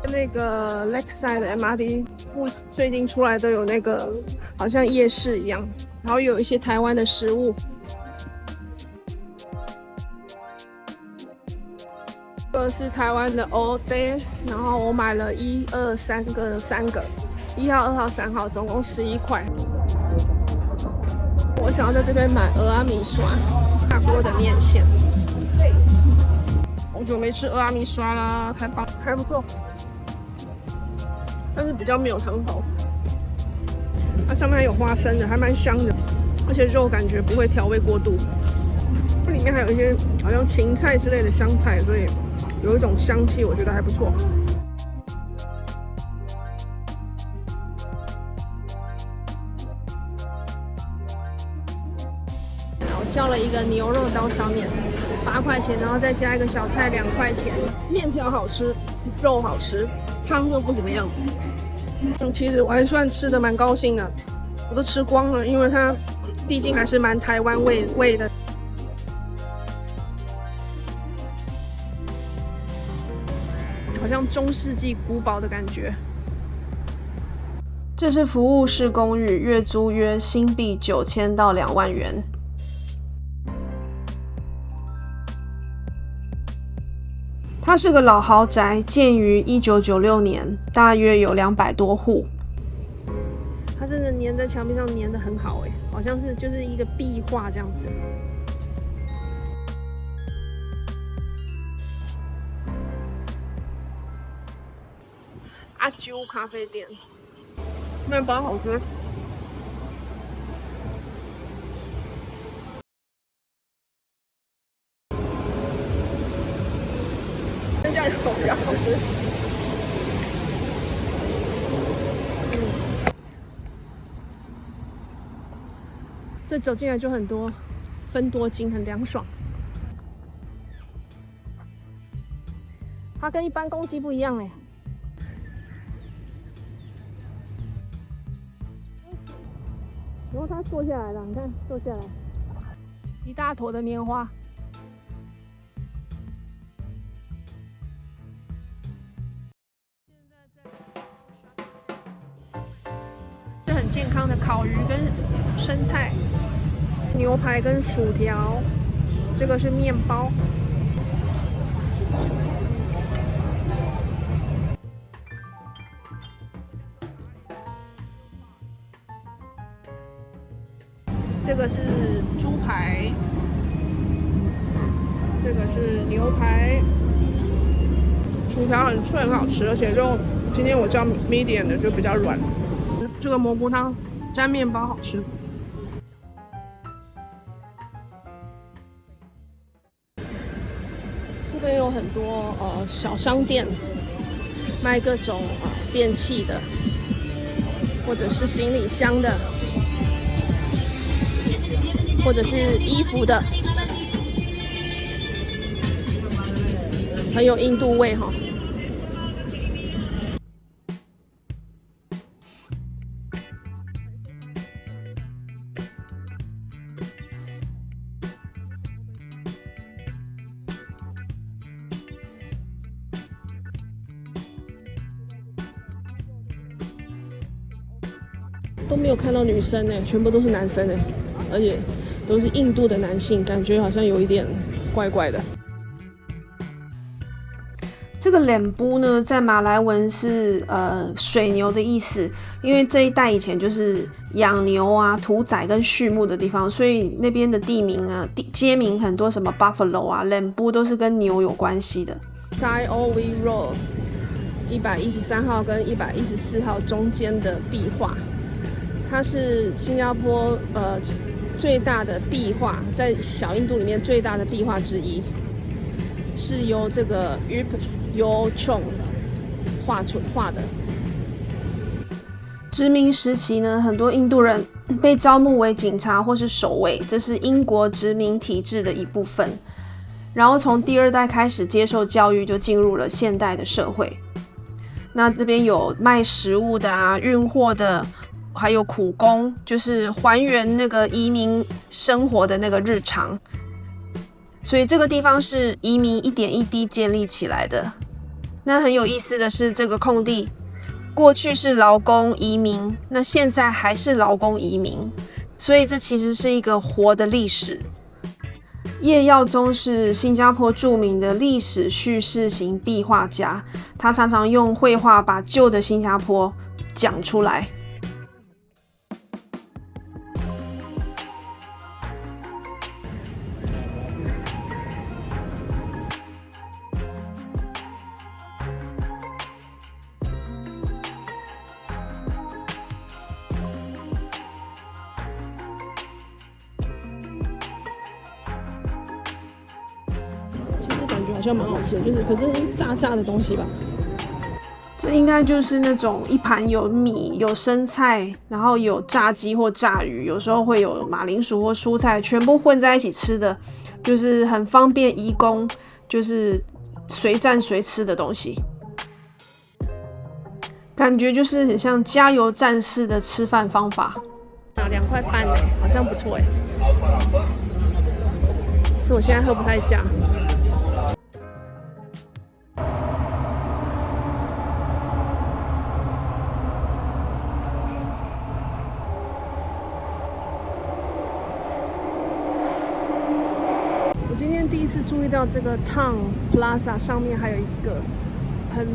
那個 Lakeside 的 MRT 最近出來都有那個好像夜市一樣，然後有一些台灣的食物。這個是台灣的 All Day， 然後我買了1、2、3個，1號、2號、3號，總共11塊。我想要在這邊買蚵仔米刷，大鍋的麵線。好久沒吃蚵仔米刷啦，太棒，還不錯。但是比較沒有湯頭，它上面還有花生的，還蠻香的，而且肉感覺不會調味過度。它裡面還有一些好像芹菜之類的香菜，所以有一種香氣，我覺得還不錯。然後叫了一個牛肉刀烧麵，8塊錢，然後再加一個小菜2塊錢。面條好吃，肉好吃，湯就不怎麼樣。其實我還算吃的蠻高興的，我都吃光了，因為它畢竟還是蠻台灣味的。好像中世紀古堡的感覺。這是服務式公寓，月租約新幣9000到2萬元。它是個老豪宅，建於1996年，大約有200多戶。它真的粘在牆壁上粘得很好，好像是就是一個壁畫這樣子。阿啾咖啡店，麵包好吃。这样肉比较好吃。这走进来就很多芬多精，很涼爽。它跟一般公雞不一樣然後它坐下來了，你看坐下來，一大坨的棉花。是很健康的烤魚跟生菜，牛排跟薯條，這個是麵包。這個是豬排，這個是牛排，薯條很脆，很好吃，而且肉今天我叫 medium 的，就比較軟。這個蘑菇湯沾麵包好吃。這邊有很多小商店，賣各種電器的，或者是行李箱的。或者是衣服的，很有印度味哈。都没有看到女生哎，全部都是男生哎，而且都是印度的男性，感覺好像有一點怪怪的。這個lembu呢，在馬來文是水牛的意思，因為這一帶以前就是養牛啊、屠宰跟畜牧的地方，所以那邊的地名啊、街名很多什麼 buffalo 啊、lembu 都是跟牛有關係的。Thai Old Wheat Road 113號跟114號中間的壁畫，它是新加坡最大的壁畫，在小印度裡面最大的壁畫之一，是由這個 Yup Chong 畫的。殖民時期呢，很多印度人被招募為警察或是守衛，這是英國殖民體制的一部分。然後從第2代開始接受教育，就進入了現代的社會。那這邊有賣食物的啊，運貨的。還有苦工，就是還原那個移民生活的那個日常，所以這個地方是移民一點一滴建立起來的。那很有意思的是，這個空地過去是勞工移民，那現在還是勞工移民，所以這其實是一個活的歷史。葉耀宗是新加坡著名的歷史敘事型壁畫家，他常常用繪畫把舊的新加坡講出來。好像蠻好吃的，就是可是炸炸的東西吧。這應該就是那種一盤有米、有生菜，然後有炸雞或炸魚，有時候會有馬鈴薯或蔬菜，全部混在一起吃的，就是很方便移工，就是隨站隨吃的東西。感覺就是很像加油站式的吃飯方法。2塊半哎，好像不錯哎。是我現在喝不太下。我今天第一次注意到这个 Tang Plaza 上面還有一個很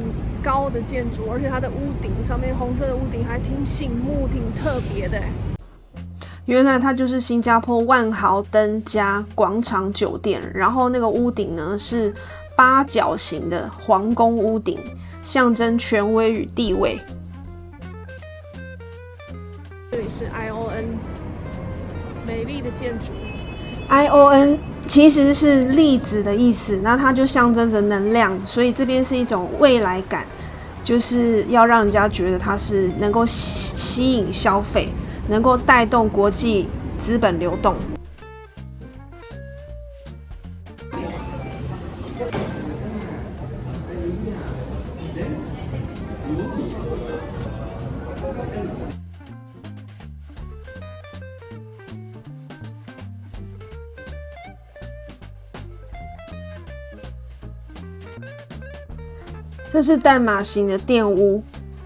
高的建築，而且它的屋頂上面紅色的屋頂還挺醒目、挺特別的。原來它就是新加坡萬豪登嘉廣場酒店，然後那個屋頂呢是八角形的皇宮屋頂，象徵權威與地位。這裡是 ION， 美麗的建築。ION 其實是粒子的意思，那它就象徵着能量，所以這邊是一種未來感，就是要讓人家覺得它是能夠吸引消費，能夠帶動國際資本流動。這是淡馬型的店屋，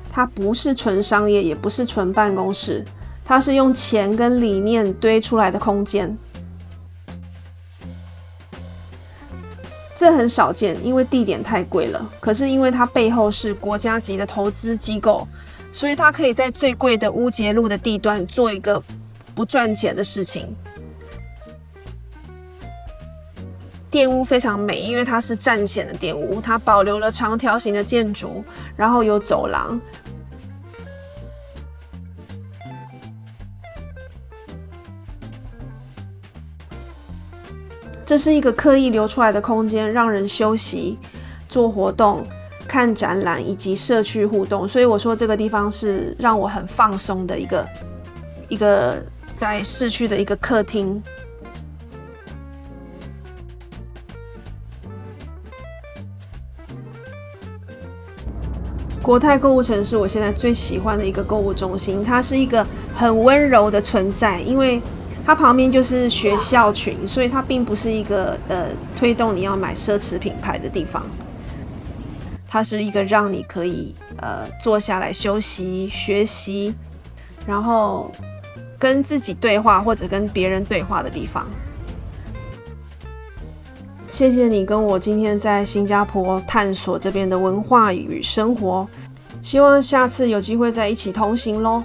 它不是純商業，也不是純辦公室，它是用錢跟理念堆出來的空間。這很少見，因為地點太貴了。可是因為它背後是國家級的投資機構，所以它可以在最貴的烏節路的地段做一個不賺錢的事情。店屋非常美，因為它是戰前的店屋，它保留了長條形的建築，然後有走廊。這是一個刻意留出來的空間，讓人休息、做活動、看展覽以及社區互動。所以我說這個地方是讓我很放鬆的一個在市區的一個客廳。國泰購物城是我現在最喜歡的一個購物中心，它是一個很溫柔的存在，因為它旁邊就是學校群，所以它並不是一個推動你要買奢侈品牌的地方，它是一個讓你可以坐下來休息、學習，然後跟自己對話或者跟別人對話的地方。謝謝你跟我今天在新加坡探索這邊的文化與生活，希望下次有機會再一起同行咯。